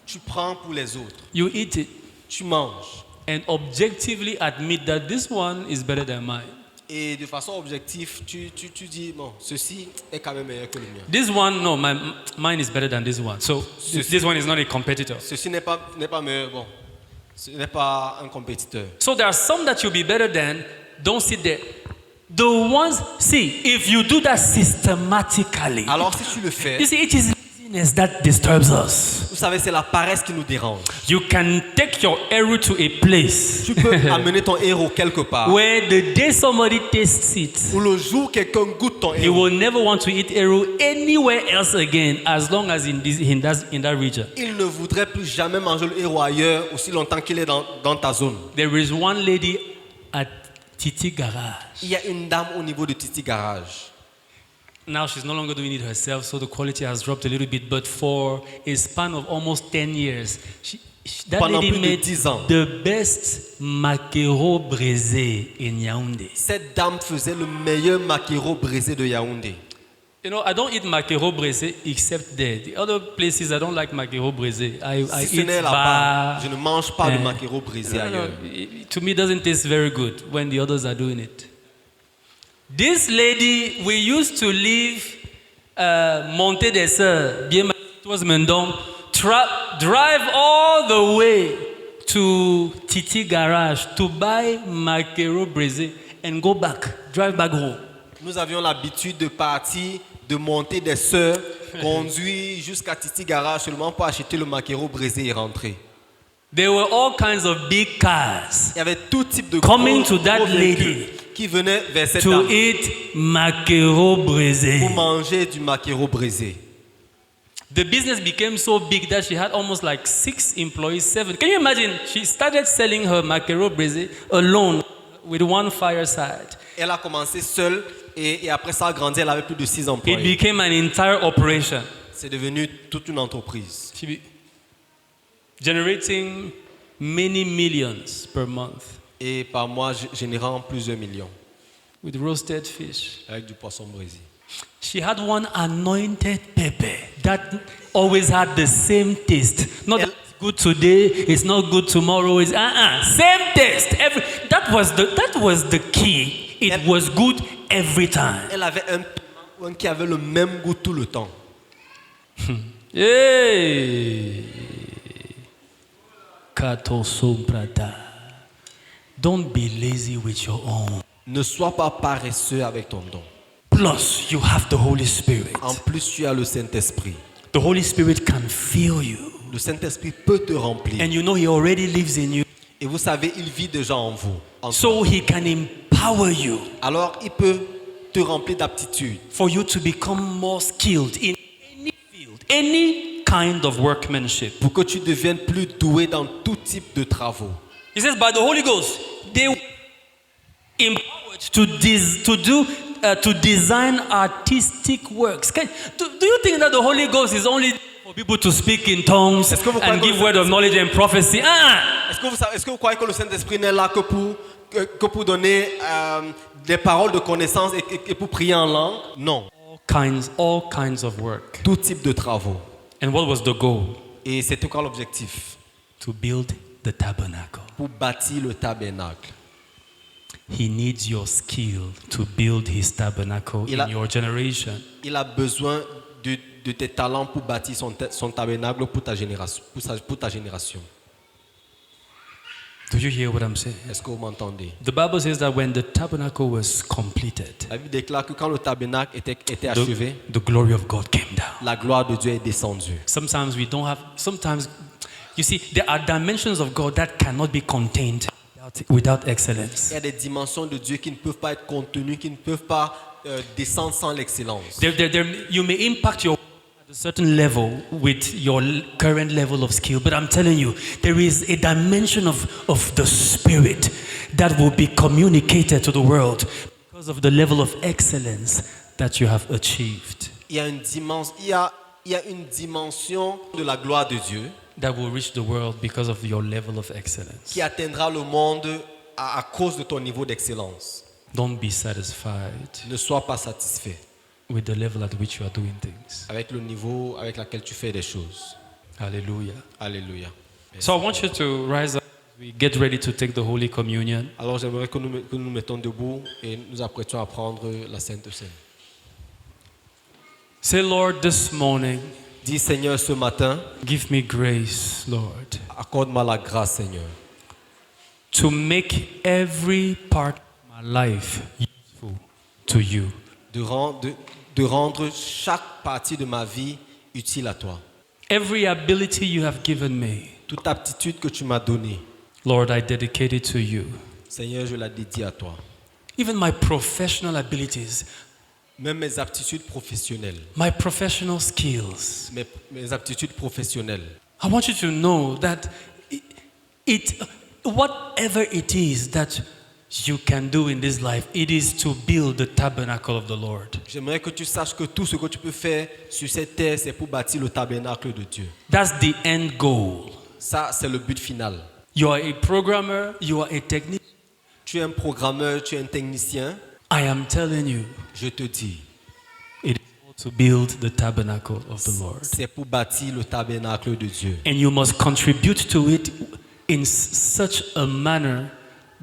Tu prends pour les autres. you eat it, Tu manges. and objectively admit that this one is better than mine. Et de façon objective, tu dis, bon, ceci est quand même meilleur que le mien. This one, no, mine is better than this one. So this one is not a competitor. Ceci n'est pas meilleur, bon. Ce n'est pas un compétiteur. So there are some that you'll be better than. Don't sit there. The ones, see, if you do that systematically, Alors si tu le fais, you see, it is laziness that disturbs us. vous savez, c'est la paresse qui nous dérange. You can take your arrow to a place Tu peux amener ton héros quelque part. where the day somebody tastes it, Ou le jour quelqu'un goûte ton he héros, will never want to eat arrow anywhere else again, as long as in that region. il ne voudrait plus jamais manger le héros ailleurs aussi longtemps qu'il est dans ta zone. There is one lady at Titi Garage. Il y a une dame au niveau de Titi Garage. Now she's no longer doing it herself, so the quality has dropped a little bit. But for a span of almost 10 years, that Pendant lady plus de made 10 ans. the best maquereau braisé in Yaoundé. Cette dame faisait le meilleur maquereau braisé de Yaoundé. You know, I don't eat maquereau braisé except there. The other places, I don't like maquereau braisé. I Si ce eat n'est là-bas, bar. je ne mange pas de eh, maquereau brisé No, ailleurs. to me, it doesn't taste very good when the others are doing it. This lady, we used to live Monte des Sœurs, bien towards Mendon, drive all the way to Titi Garage to buy maquereau braisé and go back, drive back home. Nous avions l'habitude de partir, de monter des sœurs, conduire jusqu'à Titi Garage seulement pour acheter le maquereau brisé et rentrer. There were all kinds of big cars Il y avait tout type de Coming gros to that véhicules lady qui venaient vers cette to dame eat maquereau braisé. pour manger du maquereau brisé. The business became so big that she had almost like 6 employees, 7. Can you imagine? She started selling her maquereau braisé alone with one fireside. Elle a commencé seule et après ça a grandi, elle avait plus de 6 It employés. became an entire operation. C'est devenu toute une entreprise. Generating many millions per month Et par mois, générant plusieurs millions with roasted fish. avec du poisson brisé. She had one anointed pepper that always had the same taste. Not that it's good today, it's not good tomorrow. It's same taste. That was the key. It was good every time. Elle avait un piment qui avait le même goût tout le temps. Hey, Kato Somprata. Don't be lazy with your own. Ne sois pas paresseux avec ton don. Plus, you have the Holy Spirit. En plus, tu as le Saint-Esprit. The Holy Spirit can fill you. Le Saint-Esprit peut te remplir. And you know He already lives in you. Et vous savez, il vit déjà en vous. En So toi. He can empower you Alors, il peut te remplir d'aptitude for you to become more skilled in any field, any kind of workmanship. pour que tu deviennes plus doué dans tout type de travaux. He says, by the Holy Ghost, they were empowered to design artistic works. Do you think that the Holy Ghost is only for people to speak in tongues Est-ce que vous croyez and que give le word of knowledge and prophecy? Est-ce que vous croyez que le Saint-Esprit n'est là que pour donner des paroles de connaissance et pour prier en langue? Non. All kinds of work. Tout type de travaux. And what was the goal? Et c'était quoi l'objectif? To build the tabernacle. Pour bâtir le tabernacle. He needs your skill to build his tabernacle in your generation. Il a besoin de tes talents pour bâtir son tabernacle pour ta génération. Do you hear what I'm saying? Est-ce que vous m'entendez? The Bible says that when the tabernacle was completed, La Bible déclare que quand le tabernacle était achevé, the glory of God came down. la gloire de Dieu est descendue. Sometimes You see, there are dimensions of God that cannot be contained without excellence. Il y a des dimensions de Dieu qui ne peuvent pas être contenues, qui ne peuvent pas descendre sans l'excellence. You may impact your at a certain level with your current level of skill, but I'm telling you, there is a dimension of the Spirit that will be communicated to the world because of the level of excellence that you have achieved. Il y a une dimension de la gloire de Dieu That will reach the world because of your level of excellence. qui atteindra le monde à cause de ton niveau d'excellence. Don't be satisfied Ne sois pas satisfait with the level at which you are doing things. avec le niveau avec lequel tu fais des choses. Hallelujah. Alléluia. So I want you to rise up as we get ready to take the Holy Communion. Alors j'aimerais que nous mettons debout et nous apprêtions à prendre la Sainte Seine. Say, Lord, this morning, Dis Seigneur, ce matin, give me grace, Lord, accorde-moi la grâce, Seigneur, to make every part of my life useful to you. de rendre chaque partie de ma vie utile à toi. Every ability you have given me, Toute aptitude que tu m'as donnée, Lord, I dedicate it to you. Seigneur, je la dédie à toi. Even my professional abilities, Même mes aptitudes professionnelles, my professional skills. mes aptitudes professionnelles. I want you to know that whatever it is that you can do in this life, it is to build the tabernacle of the Lord. J'aimerais que tu saches que tout ce que tu peux faire sur cette terre, c'est pour bâtir le tabernacle de Dieu. That's the end goal. Ça, c'est le but final. You are a programmer, you are a technician. Tu es un programmeur, tu es un technicien. I am telling you, Je te dis, it is all to build the tabernacle of the Lord. c'est pour bâtir le tabernacle de Dieu. And you must contribute to it in such a manner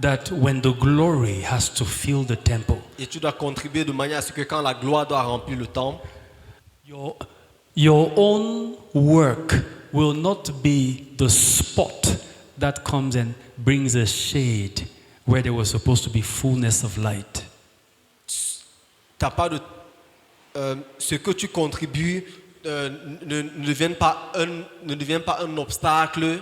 that when the glory has to fill the temple, Et tu dois contribuer de manière à ce que quand la gloire doit remplir le temple, your own work will not be the spot that comes and brings a shade where there was supposed to be fullness of light. t'as pas de, ce que tu contribues ne devient pas un obstacle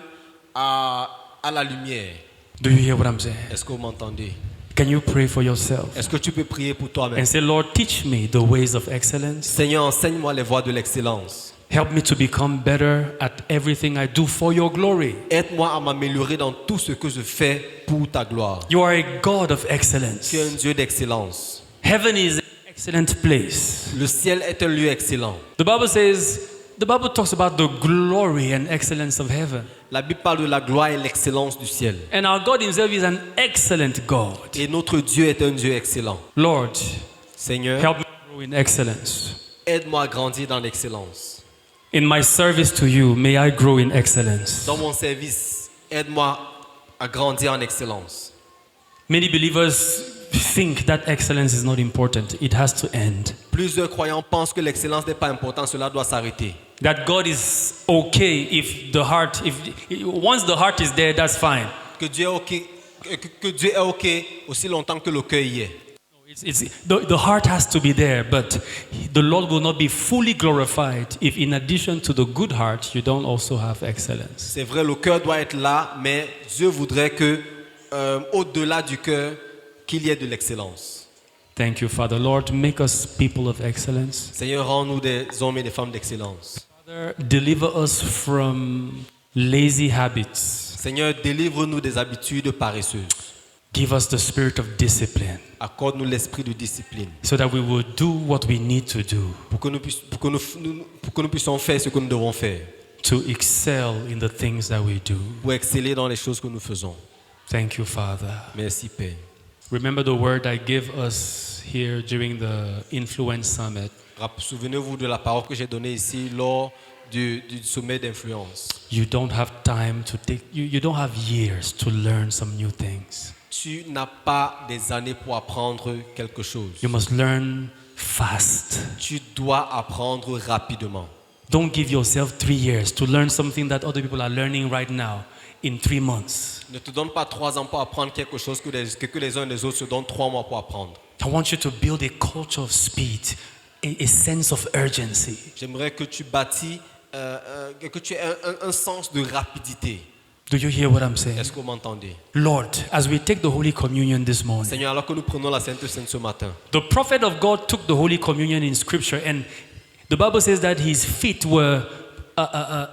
à la lumière. Do you hear what I'm saying? Est-ce que vous m'entendez? Can you pray for yourself Est-ce que tu peux prier pour toi-même? and say, Lord, teach me the ways of excellence. Seigneur, enseigne-moi les voies de l'excellence. Help me to become better at everything I do for your glory. Aide-moi à m'améliorer dans tout ce que je fais pour ta gloire. You are a God of excellence. Tu es un Dieu d'excellence. Heaven is an excellent place. Le ciel est un lieu excellent. The Bible talks about the glory and excellence of heaven. La Bible parle de la gloire et l'excellence du ciel. And our God himself is an excellent God. Et notre Dieu est un Dieu excellent. Lord, Seigneur, help me grow in excellence. aide-moi à grandir dans l'excellence. In my service to you, may I grow in excellence. Dans mon service, aide-moi à grandir en excellence. Many believers think that excellence is not important. It has to end. Plusieurs croyants pensent que l'excellence n'est pas importante, cela doit s'arrêter. That God is okay if once the heart is there, that's fine. Que Dieu est OK aussi longtemps que le cœur y est. The heart has to be there, but the Lord will not be fully glorified if in addition to the good heart, you don't also have excellence. C'est vrai, le cœur doit être là, mais Dieu voudrait que au-delà du cœur, qu'il y ait de l'excellence. Thank you, Father. Lord, make us people of excellence. Seigneur, rends-nous des hommes et des femmes d'excellence. Father, deliver us from lazy habits. Seigneur, délivre-nous des habitudes paresseuses. Give us the spirit of discipline Accorde-nous l'esprit de discipline so that we will do what we need to do pour que nous puissions faire ce que nous devons faire, to excel in the things that we do. pour exceller dans les choses que nous faisons. Thank you, Father. Merci, Père. Remember the word I gave us here during the Influence Summit. Souvenez-vous de la parole que j'ai donnée ici lors du sommet d'influence. You don't have time to take, you don't have years to learn some new things. Tu n'as pas des années pour apprendre quelque chose. You must learn fast. Tu dois apprendre rapidement. Don't give yourself 3 years to learn something that other people are learning right now in 3 months. Ne te donne pas 3 ans pour apprendre quelque chose que les uns et les autres se donnent 3 mois pour apprendre. I want you to build a culture of speed, a sense of urgency. J'aimerais que tu bâtis que tu aies un sens de rapidité. Do you hear what I'm saying? Est-ce que vous m'entendez? Lord, as we take the Holy Communion this morning, Seigneur, alors que nous prenons la Sainte Seine ce matin, the prophet of God took the Holy Communion in Scripture, and the Bible says that his feet were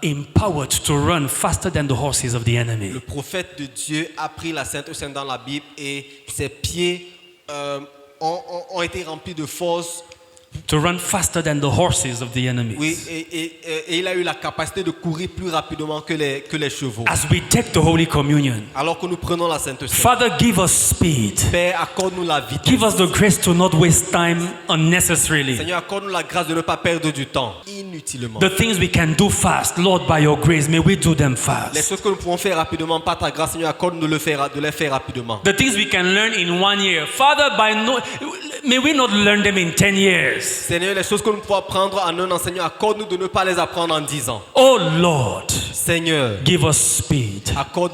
empowered to run faster than the horses of the enemy. le prophète de Dieu a pris la Sainte Seine dans la Bible et ses pieds ont été remplis de force. To run faster than the horses of the enemy. Oui, et il a eu la capacité de courir plus rapidement que les chevaux. As we take the Holy Communion, Alors que nous prenons la Sainte Seine, Father, give us speed. Père, accorde-nous la vitesse. Give us the grace to not waste time unnecessarily. Seigneur, accorde-nous la grâce de ne pas perdre du temps inutilement. The things we can do fast, Lord, by your grace, may we do them Les fast. choses que nous pouvons faire rapidement par ta grâce, Seigneur, accorde-nous de les faire rapidement. The things we can learn in 1 year, Father, may we not learn them in 10 years. Seigneur, les choses que nous pouvons apprendre en un an, Seigneur, accorde-nous de ne pas les apprendre en 10 ans. Oh Lord, Seigneur, give us speed.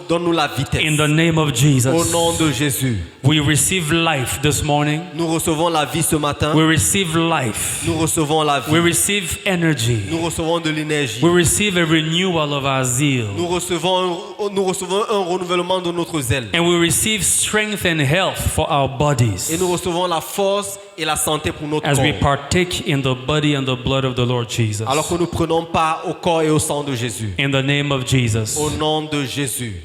donne-nous la vitesse. In the name of Au Jesus, nom de Jésus, we receive life this morning. nous recevons la vie ce matin. We receive life. Nous recevons la We vie. receive energy. Nous recevons de l'énergie. We receive a renewal of our zeal. Nous recevons un renouvellement de notre zèle. And we receive strength and health for our Et bodies nous recevons la force et la santé pour notre as we corps. partake in the body and the blood of the Lord Jesus. Alors que nous prenons part au corps et au sang de Jésus. In the name of Jesus. Au nom de Jésus.